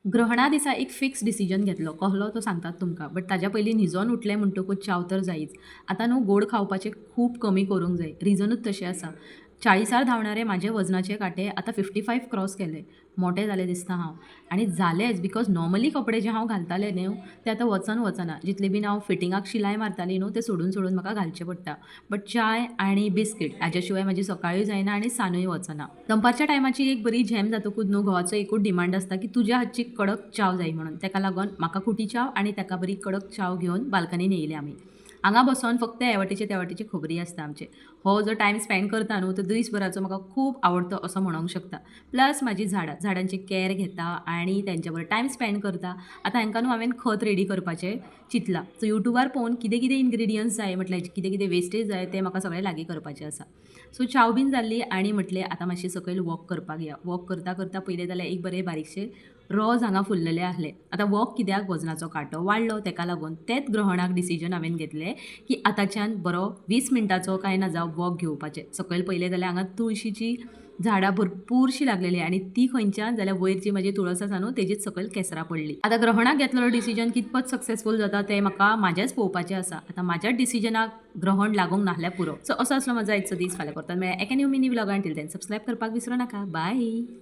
ग्रहणा दिसा एक fix decision घेतलो. कहलो तो सांगतात तुमकां. बट ताज्या पयलीं न्हिजोन उठलें म्हणटकूच चाव तर जायीच. आतां न्हू गोड खावपाचें खूब कमी करूंक जाय. रिजनूच तशें आसा. 40र धांवणारे म्हाजे वजनाचे कांटे आतां 55 क्रॉस केले. मोटें जालें दिसता हांव. आनी जालेंच बिकॉज नॉर्मली कपडे जे हांव घालतालें न्हू ते आतां वचना. जितले बीन हांव फिटिंगाक शिलाय मारतालीं न्हू ते सोडून सोडून म्हाका घालचें पडटा. बट चाय आनी बिस्कीट हाज्या शिवाय म्हाजी सकाळूय जायना आनी सानूय वचना. दनपारच्या टायमाची एक बरी झॅम जातकूच न्हू घोवाचो एकूच डिमांड आसता की तुज्या हातची कडक चाव जाय म्हणून. तेका लागोन म्हाका खुटी चाव आनी तेका बरी कडक चाव घेवन बाल्कनीन येयले आमी. हांगा बसोन फक्त हे वाटेचे ते वाटेचे खबरी आसता आमचे. हो जो टायम स्पेंड करता न्हू तो दिसभराचो म्हाका खूब आवडतो असो म्हणूंक शकता. प्लस म्हाजी झाडां झाडांची कॅर घेता आनी तेंच्या बरोबर टायम स्पेंड करता. आतां हांकां न्हू हांवें खत रेडी करपाचें चिंतलां. सो युट्यूबार पळोवन कितें कितें इन्ग्रेडियंट्स जाय म्हटल्यार कितें कितें वेस्टेज जाय तें म्हाका सगळें लागीं करपाचें आसा. सो चाव बीन जाल्ली आनी म्हटलें आतां मातशें सकयल वॉक करपाक या. वॉक करता करता पयलें जाल्यार एक बरें बारीकशें रोज हांगा फुल्लेले आहले. आतां वॉक कित्याक वजनाचो कांटो वाडलो तेका लागून तेच ग्रहणाक डिसिजन हांवें घेतलें की आतांच्यान बरो 20 मिनटाचो काय ना जावं वॉक घेवपाचें. सकयल पयलें जाल्यार हांगा तुळशीची झाडां भरपूरशीं लागलेलीं आनी ती खंयच्यान जाल्यार वयर जी म्हाजी तुळस आसा न्हू तेजीच सकयल केसरां पडलीं. आतां ग्रहणाक घेतलेलो डिसिजन कितपत सक्सेसफूल जाता तें म्हाका म्हाजेंच पळोवपाचें आसा. आतां म्हाज्याच डिसिजनाक ग्रहण लागूंक नाहल्यार पुरो. सो असो आसलो म्हजो आयचो दीस. फाल्यां परत मेळया एका न्यू मिनी व्लॉगान. टील देन सबस्क्रायब करपाक विसरूं नाका. बाय.